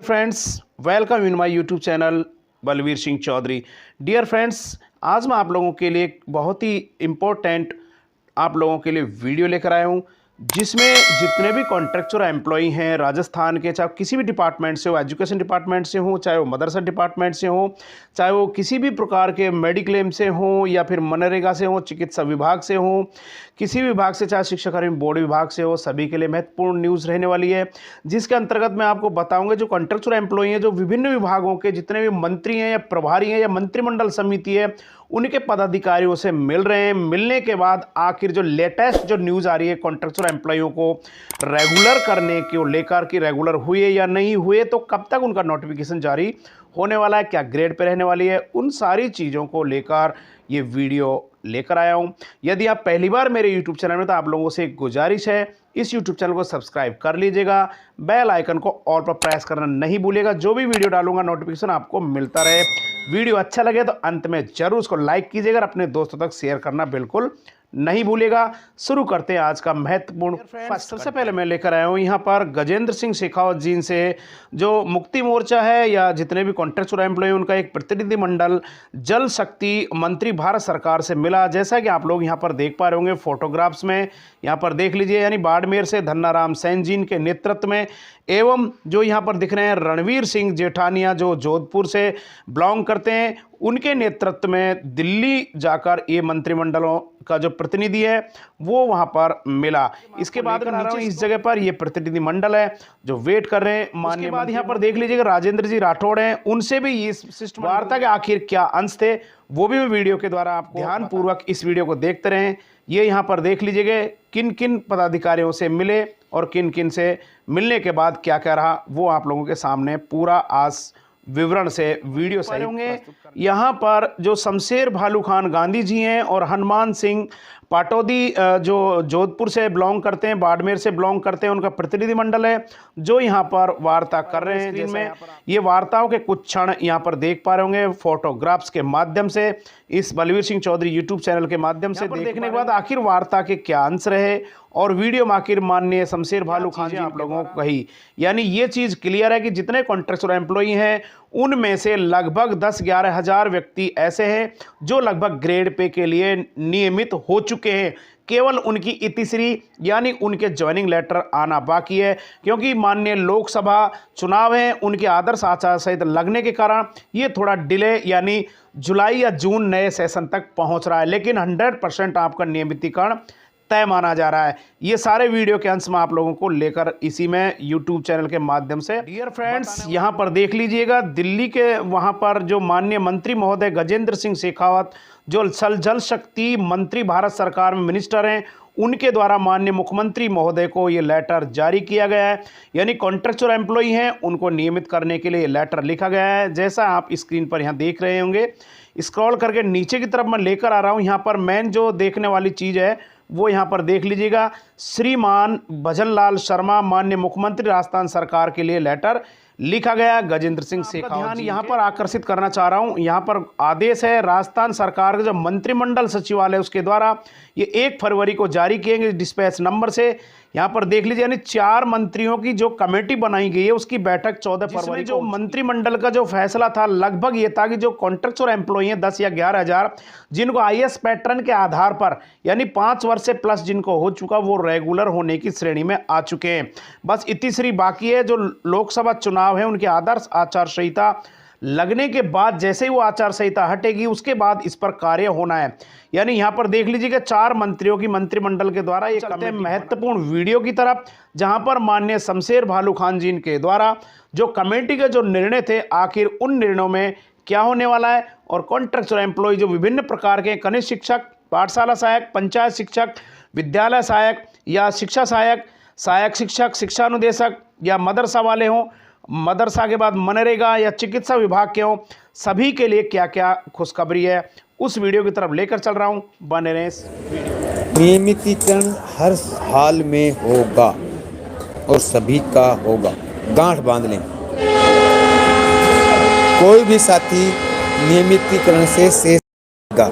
Friends, welcome in my YouTube channel Balveer Singh Chaudhary. Dear friends, आज मैं आप लोगों के लिए एक बहुत ही इम्पोर्टेंट आप लोगों के लिए वीडियो लेकर आया हूँ, जिसमें जितने भी कॉन्ट्रैक्चुअल एम्प्लॉई हैं राजस्थान के, चाहे किसी भी डिपार्टमेंट से हो, एजुकेशन डिपार्टमेंट से हो, चाहे वो मदरसा डिपार्टमेंट से हो, चाहे वो किसी भी प्रकार के मेडिक्लेम से हो या फिर मनरेगा से हो, चिकित्सा विभाग से हो, किसी भी विभाग से, चाहे शिक्षा कर्मी बोर्ड विभाग से हो, सभी के लिए महत्वपूर्ण न्यूज़ रहने वाली है। जिसके अंतर्गत मैं आपको बताऊंगा जो कॉन्ट्रैक्चुअल एम्प्लॉई हैं, जो विभिन्न विभागों के जितने भी मंत्री हैं या प्रभारी हैं या मंत्रिमंडल समिति है, उनके पदाधिकारियों से मिल रहे हैं। मिलने के बाद आखिर जो लेटेस्ट जो न्यूज़ आ रही है कॉन्ट्रैक्चुअल एम्प्लॉइयों को रेगुलर करने को लेकर कि रेगुलर हुए या नहीं हुए, तो कब तक उनका नोटिफिकेशन जारी होने वाला है, क्या ग्रेड पे रहने वाली है, उन सारी चीज़ों को लेकर ये वीडियो लेकर आया हूँ। यदि आप पहली बार मेरे यूट्यूब चैनल में, तो आप लोगों से एक गुजारिश है, इस यूट्यूब चैनल को सब्सक्राइब कर लीजिएगा, बेल आइकन को ऑल पर प्रेस करना नहीं भूलिएगा। जो भी वीडियो डालूंगा नोटिफिकेशन आपको मिलता रहे। वीडियो अच्छा लगे तो अंत में जरूर उसको लाइक कीजिएगा, अपने दोस्तों तक शेयर करना बिल्कुल नहीं भूलेगा। शुरू करते हैं आज का महत्वपूर्ण। सबसे पहले मैं लेकर आया हूँ यहाँ पर गजेंद्र सिंह शेखावत जी से, जो मुक्ति मोर्चा है या जितने भी कॉन्ट्रैक्चुअल एम्प्लॉय, उनका एक प्रतिनिधिमंडल जल शक्ति मंत्री भारत सरकार से मिला। जैसा कि आप लोग यहाँ पर देख पा रहे होंगे फोटोग्राफ्स में, यहाँ पर देख लीजिए, यानी बाड़मेर से धन्नाराम सैन जी के नेतृत्व में, एवं जो यहाँ पर दिख रहे हैं रणवीर सिंह जेठानिया, जो जोधपुर से बिलोंग करते हैं, उनके नेतृत्व में दिल्ली जाकर ये मंत्रिमंडलों का जो प्रतिनिधि है वो वहाँ पर मिला। इसके बाद इस जगह पर ये प्रतिनिधिमंडल है जो वेट कर रहे हैं माननीय। बाद यहाँ पर देख लीजिएगा राजेंद्र जी राठौड़ हैं, उनसे भी इस सिस्टम वार्ता के आखिर क्या अंश थे वो भी मैं वीडियो के द्वारा आपको ध्यानपूर्वक इस वीडियो को देखते रहें। ये यहाँ पर देख लीजिएगा किन किन पदाधिकारियों से मिले और किन किन से मिलने के बाद क्या क्या रहा, वो आप लोगों के सामने पूरा आज विवरण से वीडियो सही होंगे। यहाँ पर जो शमशेर भालू खान गांधी जी हैं और हनुमान सिंह पाटौदी जो जोधपुर से बिलोंग करते हैं, बाड़मेर से बिलोंग करते हैं, उनका प्रतिनिधिमंडल है जो यहाँ पर वार्ता कर रहे हैं। जिनमें ये वार्ताओं के कुछ क्षण यहाँ पर देख पा रहे होंगे फोटोग्राफ्स के माध्यम से, इस बलवीर सिंह चौधरी यूट्यूब चैनल के माध्यम से देखने के बाद आखिर वार्ता के क्या अंश रहे और वीडियो में आखिर माननीय शमशेर भालू खान जी आप लोगों को कही। यानी ये चीज़ क्लियर है कि जितने कॉन्ट्रैक्चुअल एम्प्लॉई हैं उनमें से लगभग 10-11 हज़ार व्यक्ति ऐसे हैं जो लगभग ग्रेड पे के लिए नियमित हो चुके हैं। केवल उनकी इतिश्री यानी उनके ज्वाइनिंग लेटर आना बाकी है, क्योंकि माननीय लोकसभा चुनाव हैं, उनके आदर्श आचार संहिता लगने के कारण ये थोड़ा डिले यानी जुलाई या जून नए सेशन तक पहुंच रहा है, लेकिन 100% आपका नियमितीकरण तय माना जा रहा है। ये सारे वीडियो के अंश में आप लोगों को लेकर इसी में यूट्यूब चैनल के माध्यम से। डियर फ्रेंड्स, यहाँ पर देख लीजिएगा दिल्ली के वहाँ पर जो माननीय मंत्री महोदय गजेंद्र सिंह शेखावत, जो जल शक्ति मंत्री भारत सरकार में मिनिस्टर हैं, उनके द्वारा माननीय मुख्यमंत्री महोदय को ये लेटर जारी किया गया है। यानी कॉन्ट्रैक्चुअल एम्प्लॉई हैं उनको नियमित करने के लिए लेटर लिखा गया है, जैसा आप स्क्रीन पर यहाँ देख रहे होंगे। स्क्रॉल करके नीचे की तरफ मैं लेकर आ रहा हूँ। यहाँ पर मेन जो देखने वाली चीज़ है वो यहाँ पर देख लीजिएगा, श्रीमान भजनलाल शर्मा माननीय मुख्यमंत्री राजस्थान सरकार के लिए लेटर लिखा गया गजेंद्र सिंह शेखावत। ध्यान यहाँ पर आकर्षित करना चाह रहा हूँ, यहाँ पर आदेश है राजस्थान सरकार के जो मंत्रिमंडल सचिवालय उसके द्वारा ये 1 फरवरी को जारी किए गए डिस्पैच नंबर से। यहाँ पर देख लीजिए, यानी 4 मंत्रियों की जो कमेटी बनाई गई है उसकी बैठक 14 फरवरी। जो मंत्रिमंडल का जो फैसला था लगभग ये था कि जो कॉन्ट्रैक्चुअल एम्प्लॉई हैं 10 या 11 हज़ार, जिनको IAS पैटर्न के आधार पर यानी 5 वर्ष से प्लस जिनको हो चुका, वो रेगुलर होने की श्रेणी में आ चुके हैं। बस इतिश्री बाकी है। जो लोकसभा चुनाव है उनके आदर्श आचार संहिता लगने के बाद, जैसे ही वो आचार संहिता हटेगी उसके बाद इस पर कार्य होना है। यानी यहाँ पर देख लीजिएगा 4 मंत्रियों की मंत्रिमंडल के द्वारा ये चलते हैं महत्वपूर्ण वीडियो की तरफ, जहां पर माननीय शमशेर भालू खान जी के द्वारा जो कमेटी के जो निर्णय थे आखिर उन निर्णयों में क्या होने वाला है, और कॉन्ट्रैक्चुअल एम्प्लॉय जो विभिन्न प्रकार के कनिष्ठ शिक्षक, पाठशाला सहायक, पंचायत शिक्षक, विद्यालय सहायक या शिक्षा सहायक, सहायक शिक्षक, शिक्षानुदेशक या मदरसा वाले हों, मदरसा के बाद मनरेगा या चिकित्सा विभाग के हों, सभी के लिए क्या क्या खुशखबरी है उस वीडियो की तरफ लेकर चल रहा हूं। बने रहें इस वीडियो। नियमितीकरण हर हाल में होगा और सभी का होगा, गांठ बांध लें। कोई भी साथी नियमितीकरण से शेष होगा।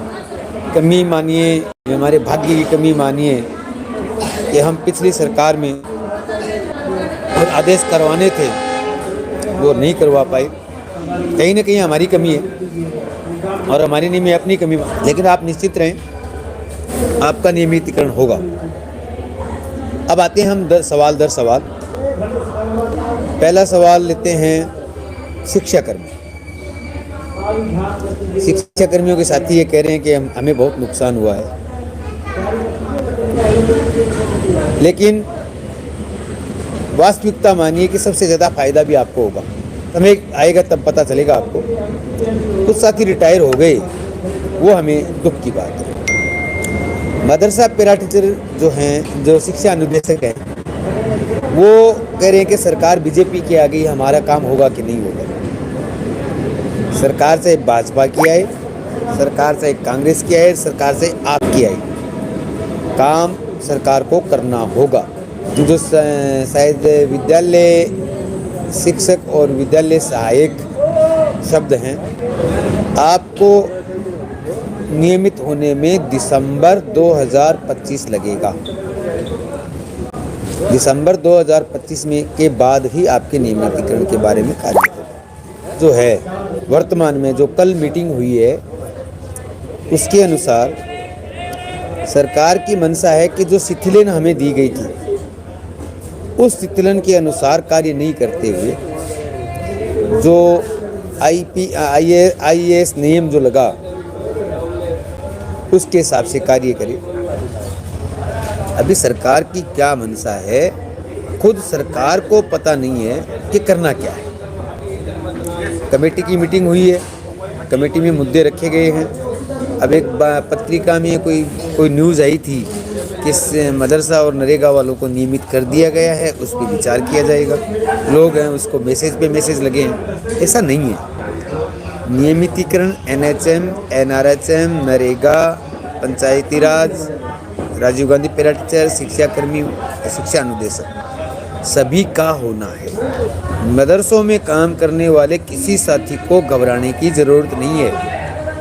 कमी मानिए, हमारे भाग्य की कमी मानिए कि हम पिछली सरकार में आदेश करवाने थे वो नहीं करवा पाए। कहीं ना कहीं हमारी कमी है और हमारी नहीं में अपनी कमी, लेकिन आप निश्चित रहें, आपका नियमितीकरण होगा। अब आते हैं हम सवाल दर सवाल। पहला सवाल लेते हैं शिक्षाकर्मी। शिक्षाकर्मियों के साथी ये कह रहे हैं कि हमें बहुत नुकसान हुआ है, लेकिन वास्तविकता मानिए कि सबसे ज़्यादा फायदा भी आपको होगा। समय आएगा तब पता चलेगा आपको। कुछ साथी रिटायर हो गए, वो हमें दुख की बात है। मदरसा पैरा टीचर जो हैं, जो शिक्षा अनुदेशक हैं, वो कह रहे हैं कि सरकार बीजेपी की आ गई, हमारा काम होगा कि नहीं होगा। सरकार से भाजपा की आए, सरकार से कांग्रेस की आए, सरकार से आप की आए, काम सरकार को करना होगा। जो शायद विद्यालय शिक्षक और विद्यालय सहायक शब्द हैं, आपको नियमित होने में दिसंबर 2025 लगेगा। दिसंबर 2025 में के बाद ही आपके नियमितीकरण के बारे में कार्य होगा। जो है वर्तमान में जो कल मीटिंग हुई है, उसके अनुसार सरकार की मंशा है कि जो शिथिलन हमें दी गई थी, उस शिथिलन के अनुसार कार्य नहीं करते हुए जो IAS नियम जो लगा, उसके हिसाब से कार्य करे। अभी सरकार की क्या मंशा है, खुद सरकार को पता नहीं है कि करना क्या है। कमेटी की मीटिंग हुई है, कमेटी में मुद्दे रखे गए हैं। अब एक पत्रिका में कोई न्यूज़ आई थी कि मदरसा और नरेगा वालों को नियमित कर दिया गया है, उस पर विचार किया जाएगा। लोग हैं उसको मैसेज पे मैसेज लगे हैं, ऐसा नहीं है। नियमितीकरण NHM, NRHM, नरेगा, पंचायती राज, राजीव गांधी पैरा टीचर, शिक्षाकर्मी, शिक्षा अनुदेशक, सभी का होना है। मदरसों में काम करने वाले किसी साथी को घबराने की ज़रूरत नहीं है,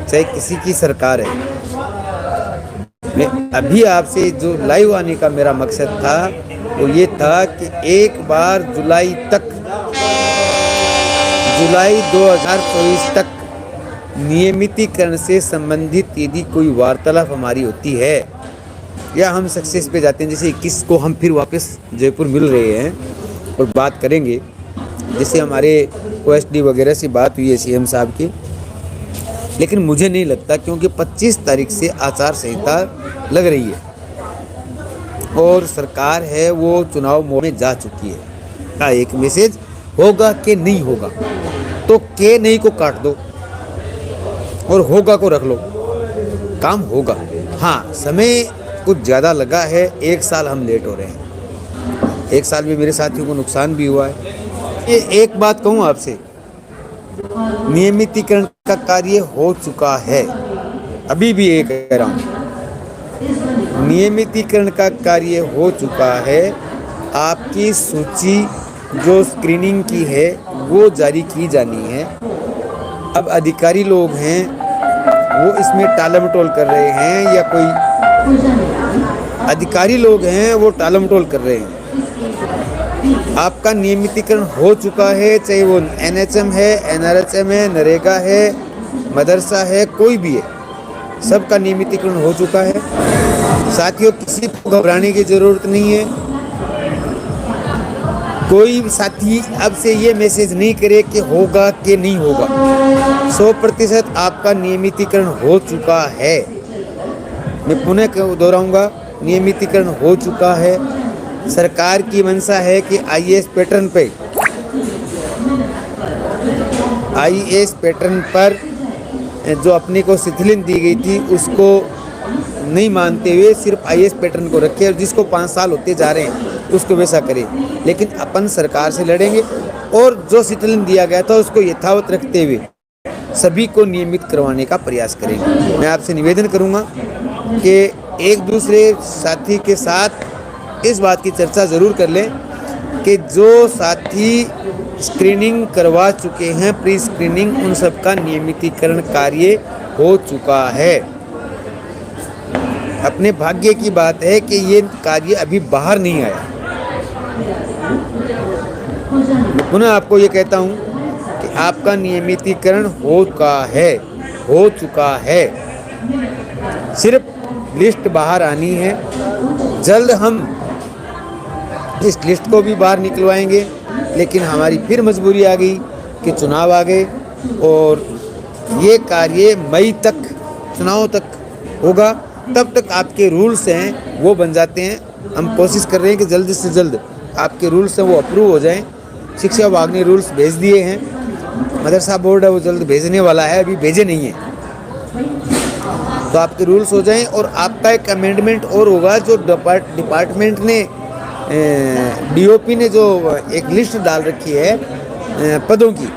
चाहे किसी की सरकार है। मैं अभी आपसे जो लाइव आने का मेरा मकसद था वो ये था कि एक बार जुलाई 2024 तक नियमितीकरण से संबंधित यदि कोई वार्तालाप हमारी होती है या हम सक्सेस पे जाते हैं, जैसे 21 को हम फिर वापस जयपुर मिल रहे हैं और बात करेंगे, जैसे हमारे OSD वगैरह से बात हुई है CM साहब की, लेकिन मुझे नहीं लगता, क्योंकि 25 तारीख से आचार संहिता लग रही है और सरकार है वो चुनाव मोड में जा चुकी है। का एक मैसेज होगा कि नहीं होगा, तो के नहीं को काट दो और होगा को रख लो, काम होगा। हाँ, समय कुछ ज़्यादा लगा है, 1 साल हम लेट हो रहे हैं। 1 साल में मेरे साथियों को नुकसान भी हुआ है। ये एक बात कहूँ आपसे, नियमितीकरण का कार्य हो चुका है, अभी भी एक कह रहा हूँ, नियमितीकरण का कार्य हो चुका है। आपकी सूची जो स्क्रीनिंग की है वो जारी की जानी है। अब अधिकारी लोग हैं वो इसमें टालमटोल कर रहे हैं, या कोई अधिकारी लोग हैं वो टालमटोल कर रहे हैं। आपका नियमितीकरण हो चुका है, चाहे वो NHM है, NRHM है, नरेगा है, मदरसा है, कोई भी है, सबका नियमितीकरण हो चुका है। साथियों, किसी को घबराने की ज़रूरत नहीं है। कोई साथी अब से ये मैसेज नहीं करे कि होगा कि नहीं होगा। 100% आपका नियमितीकरण हो चुका है। मैं पुनः दोहराऊंगा, नियमितीकरण हो चुका है। सरकार की मंशा है कि IAS पैटर्न पर जो अपने को शिथिलन दी गई थी उसको नहीं मानते हुए सिर्फ IAS पैटर्न को रखे और जिसको 5 साल होते जा रहे हैं उसको वैसा करें। लेकिन अपन सरकार से लड़ेंगे और जो शिथिलन दिया गया था उसको यथावत रखते हुए सभी को नियमित करवाने का प्रयास करेंगे। मैं आपसे निवेदन करूंगा कि एक दूसरे साथी के साथ इस बात की चर्चा ज़रूर कर लें कि जो साथी स्क्रीनिंग करवा चुके हैं, प्री स्क्रीनिंग, उन सब का नियमितीकरण कार्य हो चुका है। अपने भाग्य की बात है कि ये कार्य अभी बाहर नहीं आया। पुनः आपको ये कहता हूँ कि आपका नियमितीकरण हो चुका है, सिर्फ लिस्ट बाहर आनी है। जल्द हम इस लिस्ट को भी बाहर निकलवाएंगे, लेकिन हमारी फिर मजबूरी आ गई कि चुनाव आ गए और ये कार्य मई तक, चुनाव तक होगा, तब तक आपके रूल्स हैं वो बन जाते हैं। हम कोशिश कर रहे हैं कि जल्द से जल्द आपके रूल्स हैं वो अप्रूव हो जाएं। शिक्षा विभाग ने रूल्स भेज दिए हैं, मदरसा बोर्ड है वो जल्द भेजने वाला है, अभी भेजे नहीं है, तो आपके रूल्स हो जाएं। और आपका एक अमेंडमेंट और होगा, जो डिपार्टमेंट ने डीओपी ने जो एक लिस्ट डाल रखी है पदों की,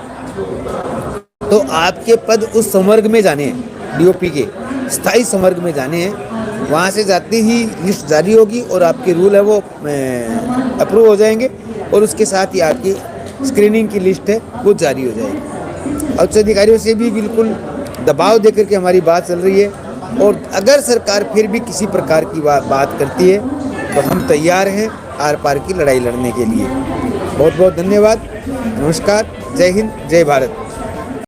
तो आपके पद उस संवर्ग में जाने हैं, डीओपी के स्थायी संवर्ग में जाने हैं। वहाँ से जाते ही लिस्ट जारी होगी और आपके रूल है वो अप्रूव हो जाएंगे और उसके साथ ही आपकी स्क्रीनिंग की लिस्ट है वो जारी हो जाएगी। उच्च अधिकारियों से भी बिल्कुल दबाव देकर के हमारी बात चल रही है, और अगर सरकार फिर भी किसी प्रकार की बात करती है तो हम तैयार हैं आर पार की लड़ाई लड़ने के लिए। बहुत बहुत धन्यवाद, नमस्कार, जय हिंद, जय भारत।